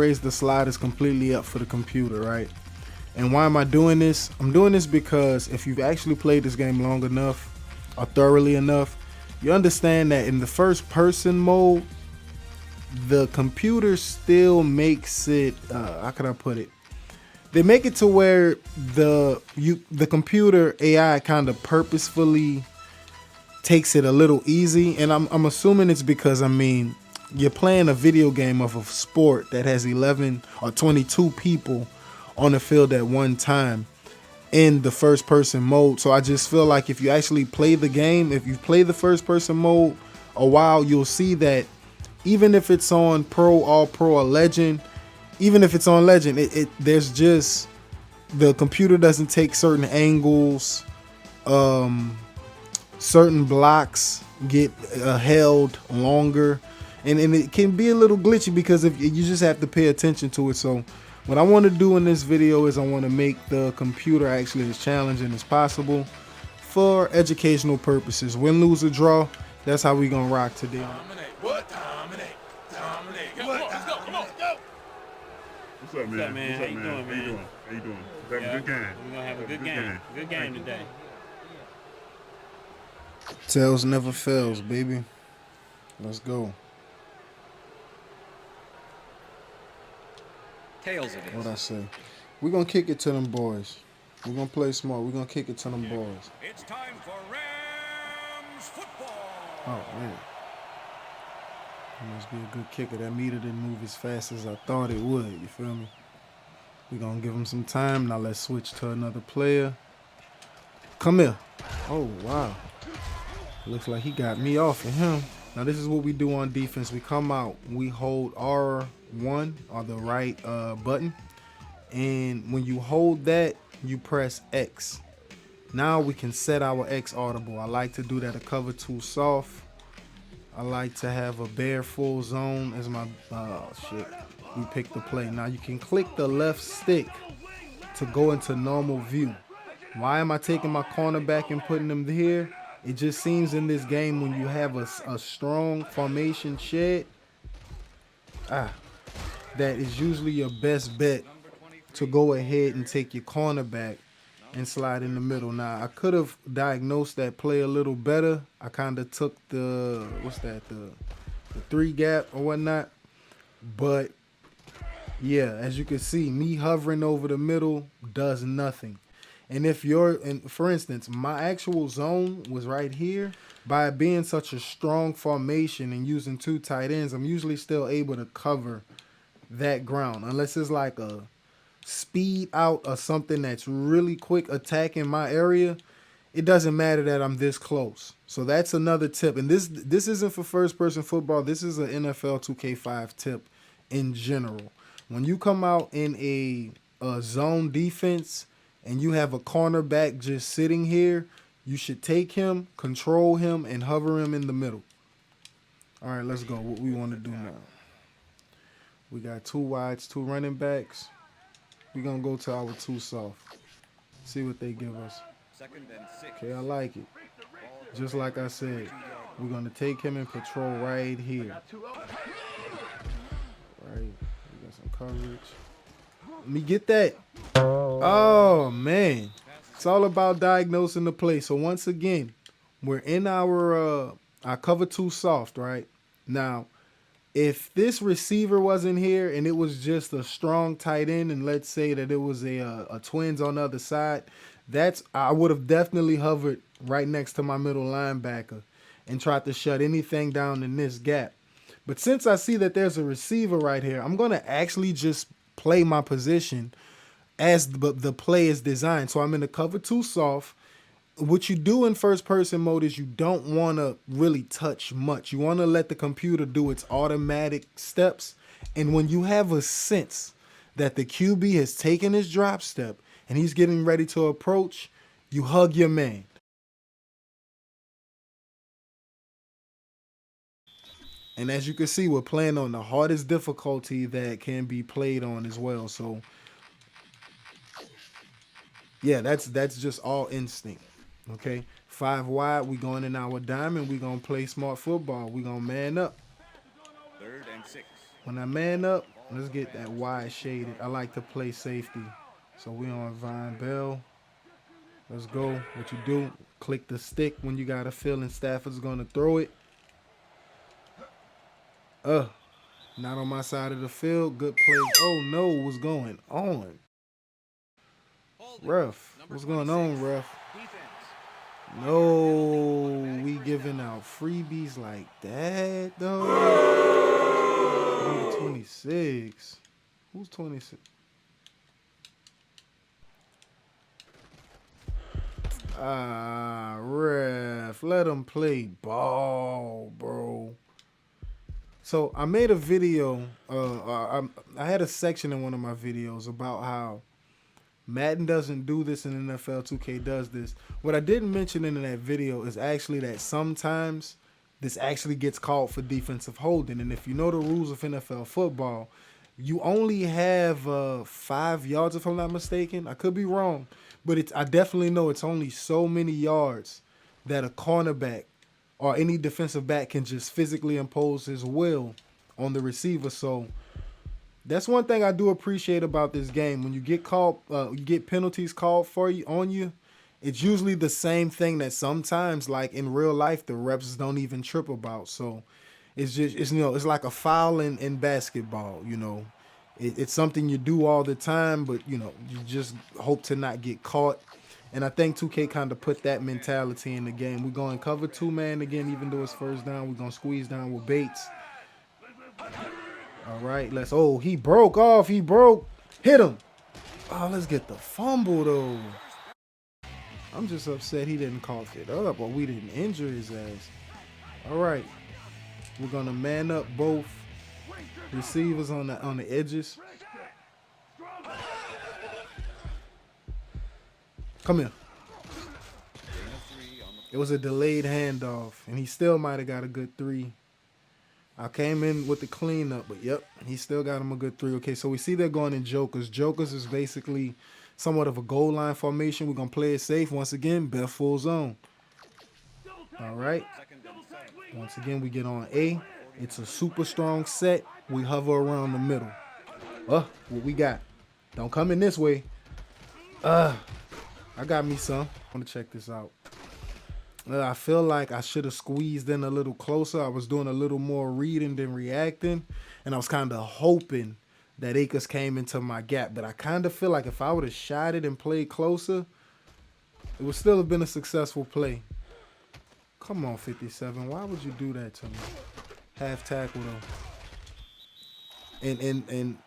raise the sliders completely up for the computer, right? And why am I doing this? I'm doing this because if you've actually played this game long enough or thoroughly enough, you understand that in the first person mode, the computer still makes it, how can I put it? They make it to where the computer AI kind of purposefully takes it a little easy. And I'm assuming it's because, I mean, you're playing a video game of a sport that has 11 or 22 people on the field at one time in the first person mode. So I just feel like if you actually play the game, if you play the first person mode a while, you'll see that even if it's on pro, all pro, or legend, even if it's on legend, there's just, the computer doesn't take certain angles, certain blocks get held longer, and it can be a little glitchy because if you just have to pay attention to it. So what I want to do in this video is I want to make the computer actually as challenging as possible for educational purposes. Win, lose, or draw, that's how we gonna rock today. What? Dominate. What? Let's go. Come on. Go. What's up, man? How you doing, man? How you doing? We're having a good game. We're gonna have a good game. Good game today. Tails never fails, baby. Let's go. Tails it is. What I say? We're gonna kick it to them boys. We're gonna play smart. We're gonna kick it to them boys. It's time for Rams football. Oh man. It must be a good kicker. That meter didn't move as fast as I thought it would. You feel me? We're gonna give him some time. Now let's switch to another player. Come here. Oh wow. Looks like he got me off of him. Now this is what we do on defense. We come out, we hold R1 or the right button, and when you hold that, you press X. Now we can set our X audible. I like to do that a cover 2 soft. I like to have a bare full zone as my, oh shit, we pick the play. Now you can click the left stick to go into normal view. Why am I taking my cornerback and putting him here? It just seems in this game when you have a strong formation shed, that is usually your best bet to go ahead and take your cornerback and slide in the middle. Now, I could have diagnosed that play a little better. I kind of took the, the 3 gap or whatnot. But, yeah, as you can see, me hovering over the middle does nothing. And if for instance, my actual zone was right here, by it being such a strong formation and using 2 tight ends, I'm usually still able to cover that ground. Unless it's like a speed out or something that's really quick attacking my area, it doesn't matter that I'm this close. So that's another tip. And this isn't for first person football. This is an NFL 2K5 tip in general. When you come out in a zone defense and you have a cornerback just sitting here, you should take him, control him, and hover him in the middle. All right, let's go. What we want to do now. We got 2 wides, 2 running backs. We're going to go to our 2 soft. See what they give us. Okay, I like it. Just like I said, we're going to take him in patrol right here. Right. We got some coverage. Let me get that. Oh, man. It's all about diagnosing the play. So once again, we're in our cover 2 soft, right? Now, if this receiver wasn't here and it was just a strong tight end, and let's say that it was a twins on the other side, I would have definitely hovered right next to my middle linebacker and tried to shut anything down in this gap. But since I see that there's a receiver right here, I'm going to actually just play my position as the play is designed. So I'm in the cover 2 soft. What you do in first person mode is you don't want to really touch much. You want to let the computer do its automatic steps. And when you have a sense that the QB has taken his drop step and he's getting ready to approach, you hug your man. And as you can see, we're playing on the hardest difficulty that can be played on as well. So yeah, that's just all instinct. Okay, 5 wide, we going in our diamond, we gonna play smart football, we gonna man up. 3rd and 6. When I man up, Let's get that wide shaded. I like to play safety. So we on Vine Bell. Let's go. What you do, click the stick when you got a feeling Stafford's going to throw it. Not on my side of the field. Good play. Oh, no. What's going on? Ref. What's going on, ref? No. We giving out freebies like that, though. Number 26. Who's 26? Ref. Let him play ball, bro. So I made a video. I had a section in one of my videos about how Madden doesn't do this and NFL 2K does this. What I didn't mention in that video is actually that sometimes this actually gets called for defensive holding. And if you know the rules of NFL football, you only have 5 yards, if I'm not mistaken. I could be wrong, but I definitely know it's only so many yards that a cornerback or any defensive back can just physically impose his will on the receiver. So that's one thing I do appreciate about this game. When you get called, you get penalties called for you on you. It's usually the same thing that sometimes, like in real life, the refs don't even trip about. So it's just, it's like a foul in basketball. It's something you do all the time, but you just hope to not get caught. And I think 2K kind of put that mentality in the game. We're going cover 2 man again, even though it's first down. We're going to squeeze down with Bates. All right, he broke off. He broke. Hit him. Oh, let's get the fumble, though. I'm just upset he didn't cough it up or we didn't injure his ass. All right, we're going to man up both receivers on the edges. Come here. It was a delayed handoff, and he still might have got a good 3. I came in with the cleanup, but yep, he still got him a good 3. Okay, so we see they're going in jokers. Jokers is basically somewhat of a goal line formation. We're going to play it safe. Once again, best full zone. All right. Once again, we get on A. It's a super strong set. We hover around the middle. What we got? Don't come in this way. I got me some. I want to check this out. I feel like I should have squeezed in a little closer. I was doing a little more reading than reacting. And I was kind of hoping that Akers came into my gap. But I kind of feel like if I would have shot it and played closer, it would still have been a successful play. Come on, 57. Why would you do that to me? Half tackle, though. And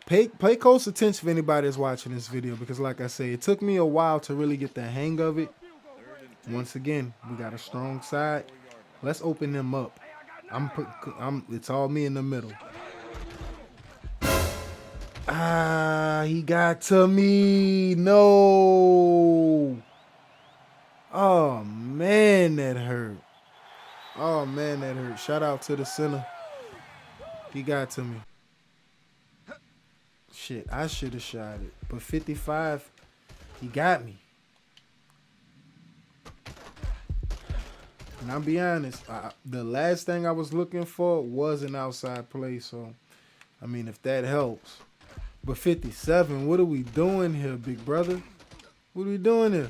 pay close attention if anybody is watching this video, because like I say, it took me a while to really get the hang of it. Once again, we got a strong side. Let's open them up. It's all me in the middle. He got to me. No. Oh man, that hurt. Shout out to the center. He got to me. Shit, I should have shot it. But 55, he got me. And I'll be honest, the last thing I was looking for was an outside play. So, I mean, if that helps. But 57, what are we doing here, big brother? What are we doing here?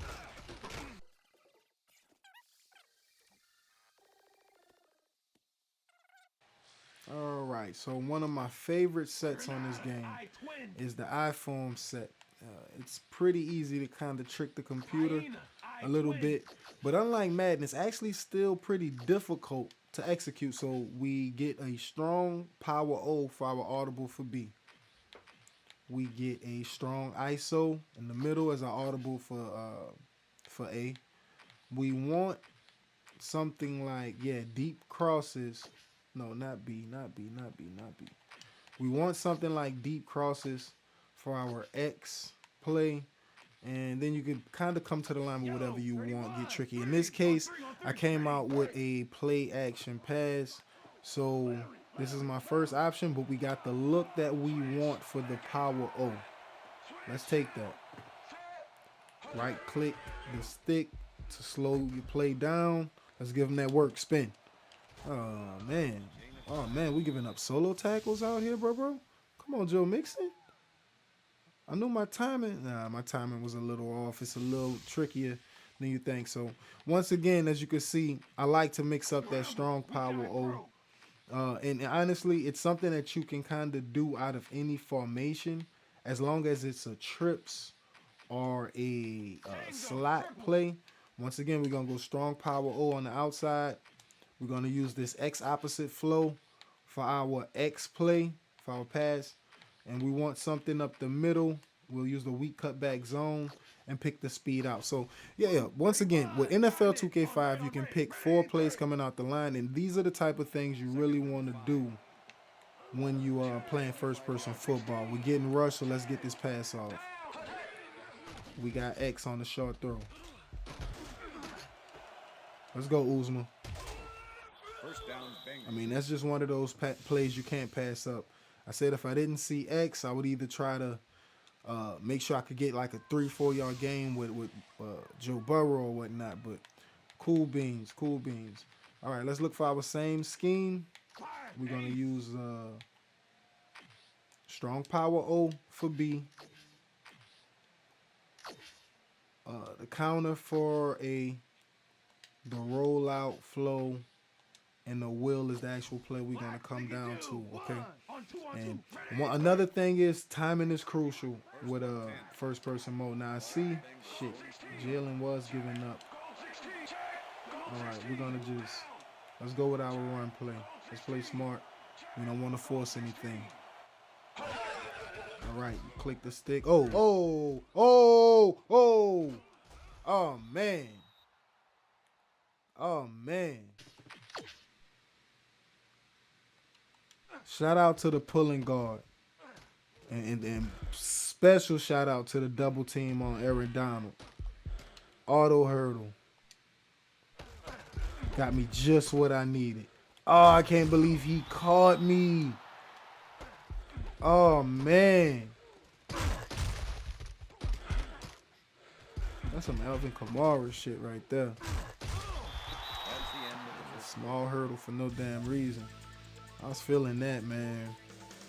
All right, so one of my favorite sets on this game is the iForm set. It's pretty easy to kind of trick the computer a little bit. But unlike Madden, it's actually still pretty difficult to execute. So we get a strong power O for our audible for B. We get a strong ISO in the middle as our audible for A. We want something like, deep crosses. No, not B. We want something like deep crosses for our X play. And then you can kind of come to the line with whatever you want, get tricky. In this case, I came out with a play action pass. So this is my first option, but we got the look that we want for the power O. Let's take that. Right click the stick to slow your play down. Let's give them that work spin. Oh man, we giving up solo tackles out here, bro. Come on, Joe Mixon. I knew my timing. Nah, my timing was a little off. It's a little trickier than you think. So once again, as you can see, I like to mix up that strong power O. And honestly, it's something that you can kind of do out of any formation, as long as it's a trips or a slot play. Once again, we're gonna go strong power O on the outside. We're gonna use this X opposite flow for our X play, for our pass. And we want something up the middle. We'll use the weak cutback zone and pick the speed out. So, yeah. Once again, with NFL 2K5, you can pick 4 plays coming out the line. And these are the type of things you really want to do when you are playing first-person football. We're getting rushed, so let's get this pass off. We got X on the short throw. Let's go, Uzma. I mean, that's just one of those plays you can't pass up. I said if I didn't see X, I would either try to make sure I could get like a 3-4 yard game with Joe Burrow or whatnot. But cool beans, cool beans. All right, let's look for our same scheme. We're going to use strong power O for B. The counter for A. The rollout flow. And the will is the actual play we're going to come down to, okay? And another thing is timing is crucial with first-person mode. Now, I see, shit, Jalen was giving up. All right, we're going to let's go with our run play. Let's play smart. We don't want to force anything. All right, click the stick. Oh, man. Oh, man. Shout out to the pulling guard. And special shout out to the double team on Aaron Donald. Auto hurdle. Got me just what I needed. Oh, I can't believe he caught me. Oh, man. That's some Alvin Kamara shit right there. A small hurdle for no damn reason. I was feeling that, man.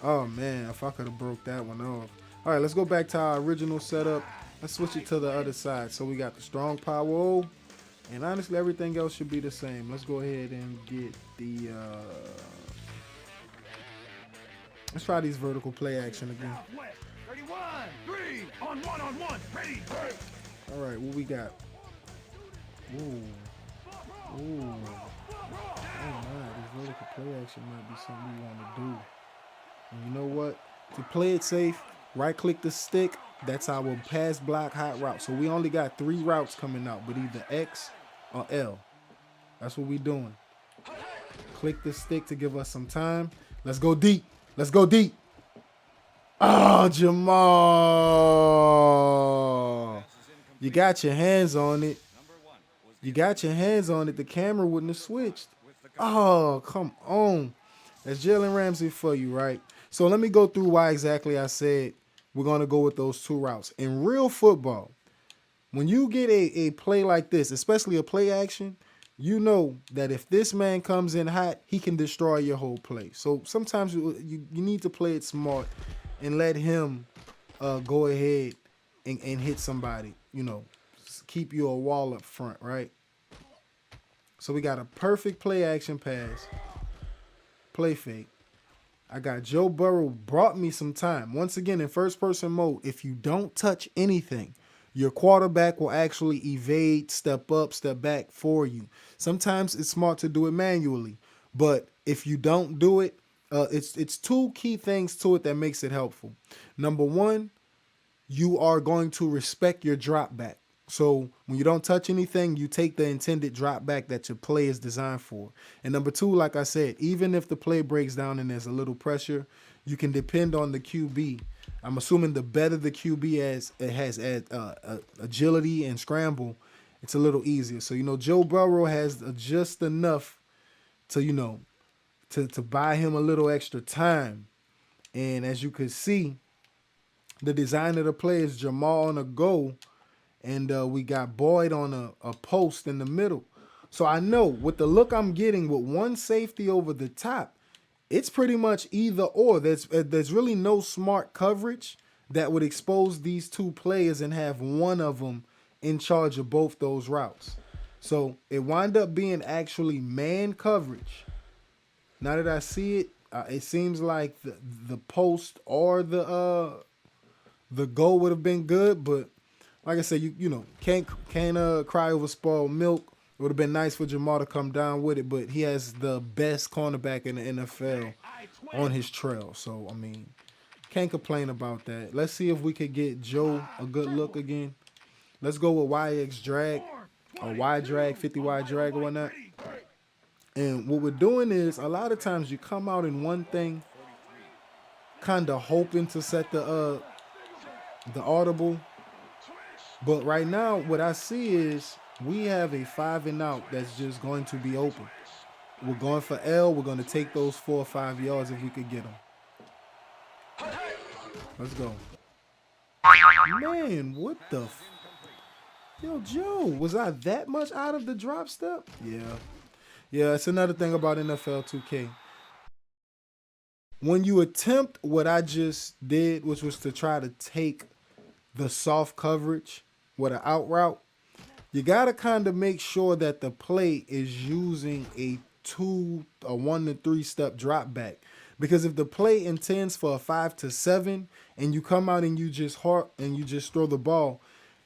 Oh, man, if I could have broke that one off. All right, let's go back to our original setup. Let's switch it to the other side. So we got the strong power O. And honestly, everything else should be the same. Let's go ahead and get the... let's try these vertical play action again. 31, 3, on one, ready. All right, what we got? Ooh. Oh my, this vertical play action might be something we want to do. And you know what? To play it safe, right click the stick. That's our pass block hot route. So we only got 3 routes coming out, but either X or L. That's what we doing. Click the stick to give us some time. Let's go deep. Let's go deep. Oh, Jamal. You got your hands on it. You got your hands on it. The camera wouldn't have switched. Oh, come on. That's Jalen Ramsey for you, right? So let me go through why exactly I said we're going to go with those 2 routes. In real football, when you get a play like this, especially a play action, you know that if this man comes in hot, he can destroy your whole play. So sometimes you need to play it smart and let him go ahead and hit somebody, you know, keep you a wall up front, right? So we got a perfect play action pass, play fake. I got Joe Burrow brought me some time. Once again, in first-person mode, if you don't touch anything, your quarterback will actually evade, step up, step back for you. Sometimes it's smart to do it manually, but if you don't do it, it's 2 key things to it that makes it helpful. Number 1, you are going to respect your drop back. So when you don't touch anything, you take the intended drop back that your play is designed for. And number 2, like I said, even if the play breaks down and there's a little pressure, you can depend on the QB. I'm assuming the better the QB has agility and scramble, it's a little easier. So, you know, Joe Burrow has just enough to, you know, to buy him a little extra time. And as you can see, the design of the play is Jamal on a go. And we got Boyd on a post in the middle. So I know with the look I'm getting with 1 safety over the top, it's pretty much either or. There's really no smart coverage that would expose these two players and have one of them in charge of both those routes. So it wind up being actually man coverage. Now that I see it, it seems like the post or the goal would have been good, but like I said, you can't cry over spoiled milk. It would have been nice for Jamal to come down with it, but he has the best cornerback in the NFL on his trail. So I mean, can't complain about that. Let's see if we could get Joe a good look again. Let's go with YX drag, or Y drag, 50 Y drag or whatnot. And what we're doing is a lot of times you come out in one thing, kind of hoping to set the audible. But right now, what I see is we have a 5 and out that's just going to be open. We're going for L. We're going to take those 4 or 5 yards if we could get them. Let's go. Man, what the Yo, Joe, was I that much out of the drop step? Yeah. Yeah, it's another thing about NFL 2K. When you attempt what I just did, which was to try to take the soft coverage with an out route, you got to kind of make sure that the play is using a 1 to 3 step drop back. Because if the play intends for a 5 to 7 and you come out and you just throw the ball,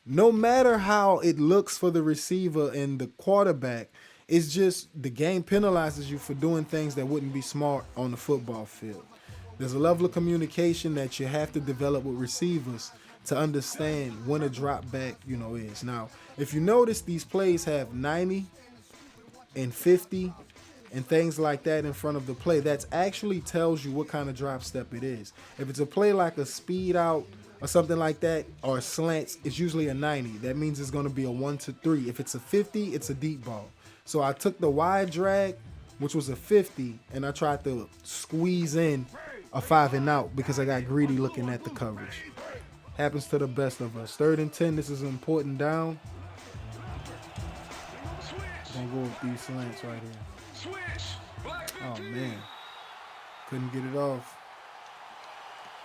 no matter how it looks for the receiver and the quarterback, it's just the game penalizes you for doing things that wouldn't be smart on the football field. There's a level of communication that you have to develop with receivers to understand when a drop back, is. Now, if you notice, these plays have 90 and 50 and things like that in front of the play. That actually tells you what kind of drop step it is. If it's a play like a speed out or something like that, or slants, it's usually a 90. That means it's going to be a 1 to 3. If it's a 50, it's a deep ball. So I took the wide drag, which was a 50, and I tried to squeeze in a 5 and out because I got greedy looking at the coverage. Happens to the best of us. 3rd and 10, this is an important down. Gonna go with these slants right here. Oh, man. Couldn't get it off.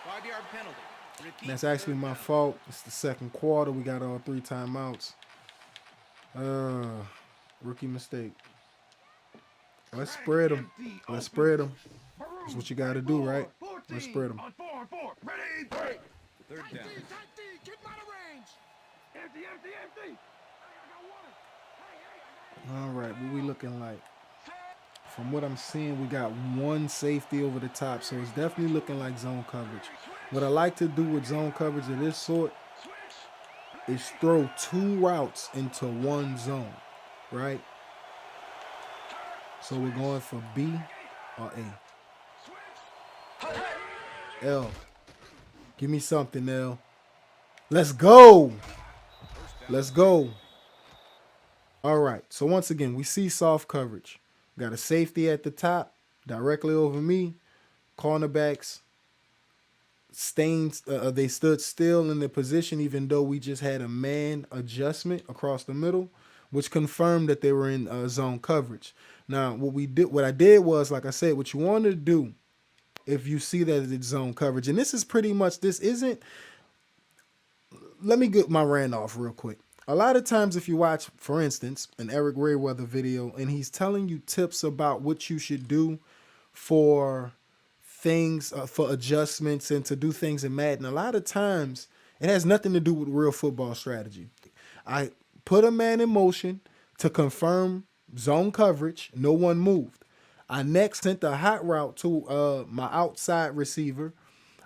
5-yard penalty. That's actually my fault. It's the second quarter. We got all 3 timeouts. Rookie mistake. Let's spread them. Let's spread them. That's what you got to do, right? Let's spread them. 3rd down. All right, what we looking like? From what I'm seeing, we got 1 safety over the top, so it's definitely looking like zone coverage. What I like to do with zone coverage of this sort is throw 2 routes into 1 zone, right? So we're going for B or A. L. Give me something, L. Let's go. Let's go. All right, so once again, we see soft coverage. Got a safety at the top, directly over me. Cornerbacks, they stood still in their position, even though we just had a man adjustment across the middle, which confirmed that they were in zone coverage. Now, what I did was, like I said, what you want to do, if you see that it's zone coverage, and this is pretty much, let me get my rant off real quick. A lot of times if you watch, for instance, an Eric Rayweather video, and he's telling you tips about what you should do for things, for adjustments and to do things in Madden, a lot of times it has nothing to do with real football strategy. I put a man in motion to confirm zone coverage. No one moved. I next sent a hot route to my outside receiver,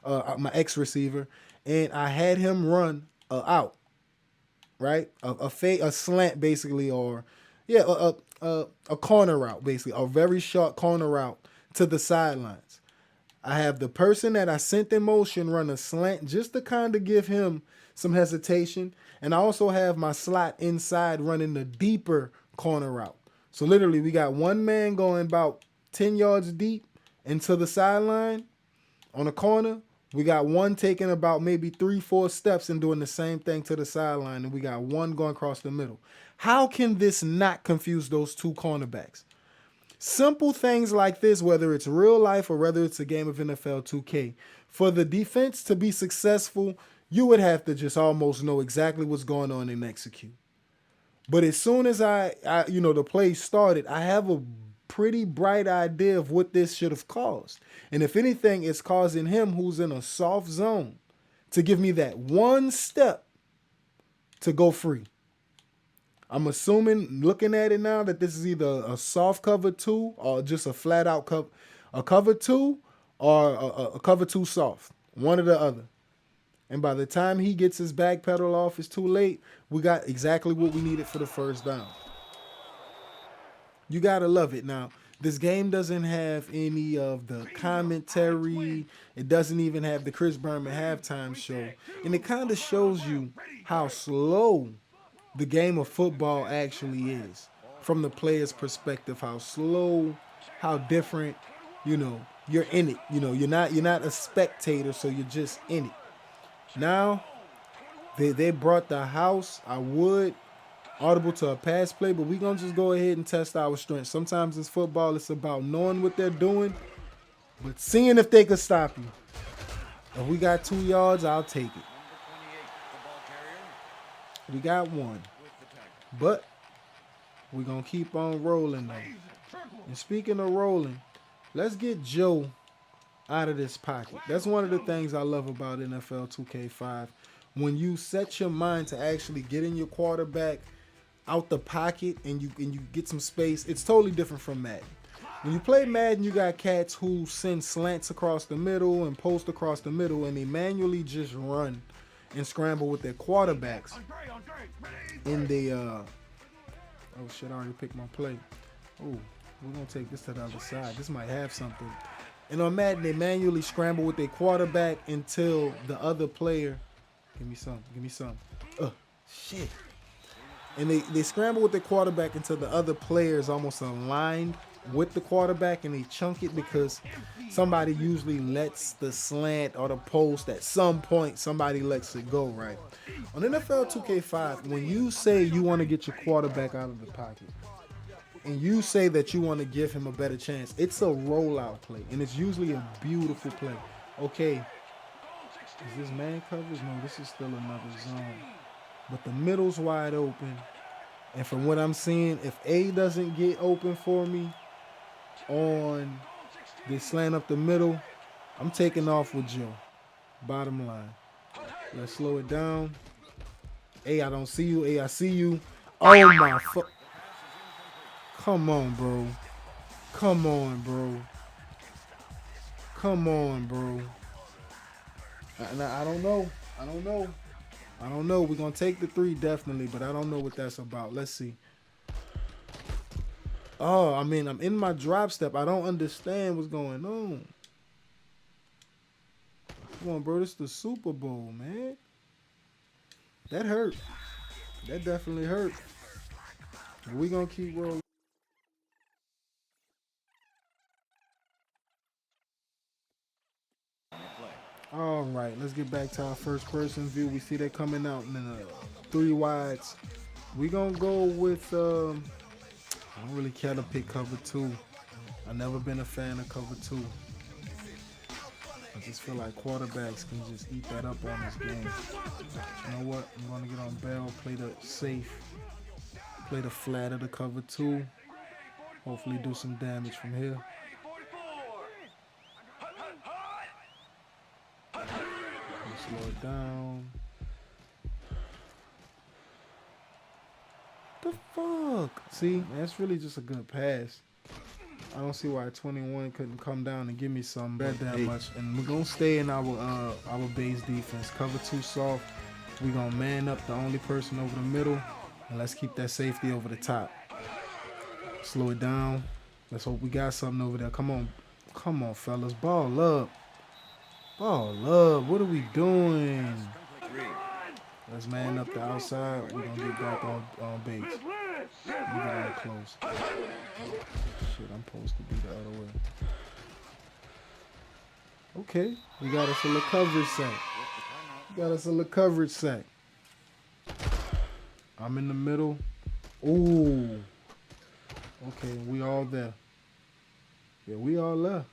my ex receiver, and I had him run out. Right, a slant basically, or a corner route basically, a very short corner route to the sidelines. I have the person that I sent in motion run a slant just to kind of give him some hesitation, and I also have my slot inside running the deeper corner route. So literally, we got one man going about 10 yards deep into the sideline on a corner. We got one taking about maybe 3-4 steps and doing the same thing to the sideline, and we got one going across the middle. How can this not confuse those 2 cornerbacks? Simple things like this, whether it's real life or whether it's a game of NFL 2K, for the defense to be successful, you would have to just almost know exactly what's going on and execute. But as soon as the play started, I have a pretty bright idea of what this should have caused. And if anything, it's causing him, who's in a soft zone, to give me that one step to go free. I'm assuming, looking at it now, that this is either a soft cover 2 or just a flat out cover 2 or a cover 2 soft. One or the other. And by the time he gets his back pedal off, it's too late. We got exactly what we needed for the first down. You got to love it. Now, this game doesn't have any of the commentary. It doesn't even have the Chris Berman halftime show. And it kind of shows you how slow the game of football actually is. From the player's perspective, how slow, how different, you're in it. You're not a spectator, so you're just in it. Now, they brought the house. I would audible to a pass play, but we're going to just go ahead and test our strength. Sometimes in football, it's about knowing what they're doing, but seeing if they could stop you. If we got 2 yards, I'll take it. We got 1. But we're going to keep on rolling, though. And speaking of rolling, let's get Joe out of this pocket. That's one of the things I love about NFL 2K5. When you set your mind to actually getting your quarterback out the pocket and you get some space, it's totally different from Madden. When you play Madden, you got cats who send slants across the middle and post across the middle, and they manually just run and scramble with their quarterbacks. In the oh shit, I already picked my play. Oh, we're gonna take this to the other side. This might have something. And on Madden, they manually scramble with their quarterback until the other player. Give me some. Shit. And they scramble with their quarterback until the other player is almost aligned with the quarterback, and they chunk it because somebody usually lets the slant or the post at some point, somebody lets it go, right? On NFL 2K5, when you say you want to get your quarterback out of the pocket, and you say that you want to give him a better chance, it's a rollout play, and it's usually a beautiful play. Okay, is this man coverage? No, this is still another zone. But the middle's wide open, and from what I'm seeing, if A doesn't get open for me on this slant up the middle, I'm taking off with Joe. Bottom line. Let's slow it down. A, I don't see you. A, I see you. Oh my fuck. Come on, bro. Come on, bro. Come on, bro. I don't know. We're going to take the 3 definitely, but I don't know what that's about. Let's see. Oh, I mean, I'm in my drop step. I don't understand what's going on. Come on, bro. This is the Super Bowl, man. That hurt. That definitely hurt. We're going to keep rolling. All right, let's get back to our first person view. We see that coming out in the 3 wides. We're going to go with, I don't really care to pick cover 2. I've never been a fan of cover 2. I just feel like quarterbacks can just eat that up on this game. You know what? I'm going to get on Bell, play the safe, play the flat of the cover 2. Hopefully do some damage from here. Slow it down. The fuck? See, that's really just a good pass. I don't see why 21 couldn't come down and give me some that much. And we're gonna stay in our base defense. Cover 2 soft. We're gonna man up the only person over the middle, and let's keep that safety over the top. Slow it down. Let's hope we got something over there. Come on, fellas, ball up. Ball up. What are we doing? Let's man up the outside. We're going to get back on base. We get on close. Shit, I'm supposed to be the other way. Okay. We got us a little coverage sack. I'm in the middle. Ooh. Okay, we all there. Yeah, we all left.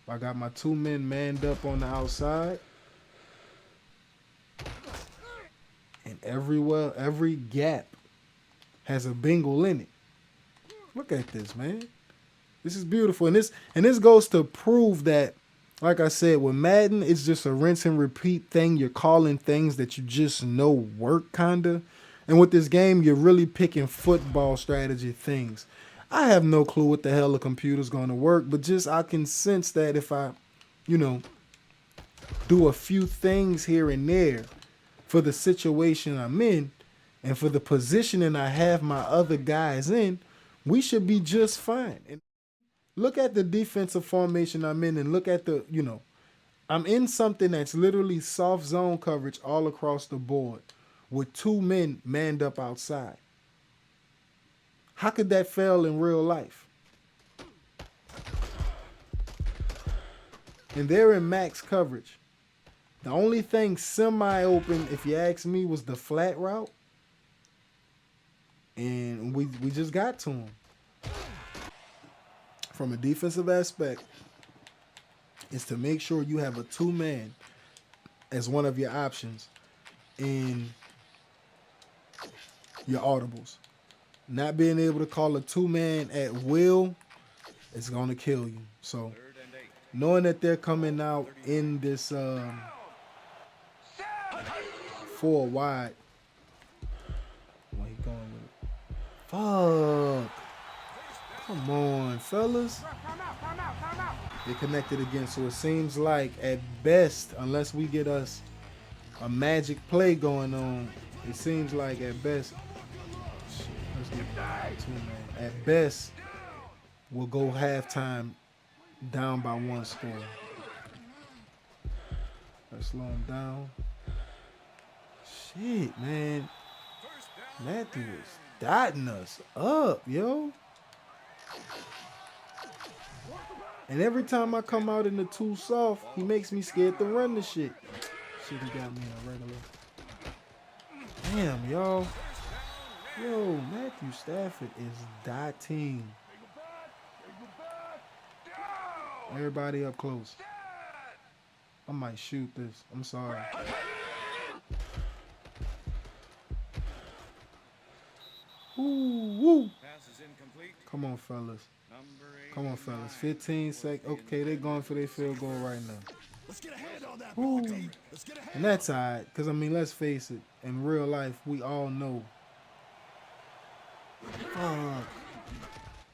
I got my 2 men manned up on the outside. And every gap has a Bengal in it. Look at this, man. This is beautiful. And this goes to prove that, like I said, with Madden, it's just a rinse and repeat thing. You're calling things that you just know work, kinda. And with this game, you're really picking football strategy things. I have no clue what the hell the computer's going to work, but just I can sense that if I, do a few things here and there for the situation I'm in and for the positioning I have my other guys in, we should be just fine. And look at the defensive formation I'm in and look at the, I'm in something that's literally soft zone coverage all across the board with 2 men manned up outside. How could that fail in real life? And they're in max coverage. The only thing semi-open, if you ask me, was the flat route. And we just got to him. From a defensive aspect, is to make sure you have a 2-man as one of your options in your audibles. Not being able to call a 2-man at will is going to kill you. So knowing that they're coming out in this 4 wide. Where he going with it? Fuck. Come on, fellas. They connected again. So it seems like at best, unless we get us a magic play going on, it seems like at best, at best, we'll go halftime down by 1 score. Let's slow him down. Shit, man. Matthew is dotting us up, yo. And every time I come out in the 2 soft, he makes me scared to run the shit. Shit, he got me in a regular. Damn, y'all. Yo, Matthew Stafford is dotting. Everybody up close. I might shoot this. I'm sorry. Woo. Come on, fellas. Come on, fellas. 15 seconds. Okay, they're going for their field goal right now. Let's get ahead on that. Woo. Let's get ahead. And that's all right. Because, I mean, let's face it. In real life, we all know.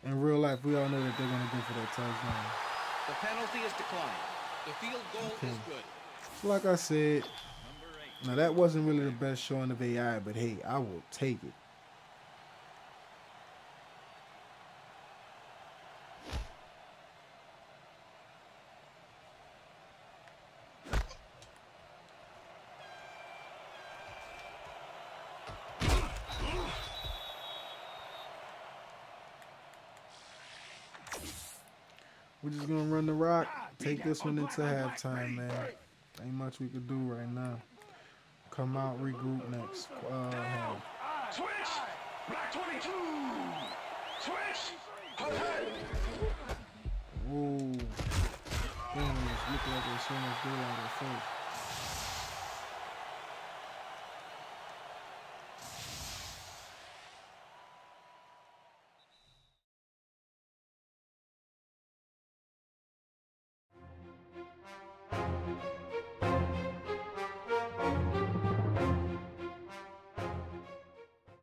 In real life, we all know that they're going to go for that touchdown. The penalty is declined. The field goal is good. So like I said, now that wasn't really the best showing of AI, but hey, I will take it. We're just gonna run the rock, take this one into halftime, man. Ain't much we could do right now. Come out, regroup next. Switch. Black 22. Switch. Whoa. Damn, it looked like they so much daylight at first.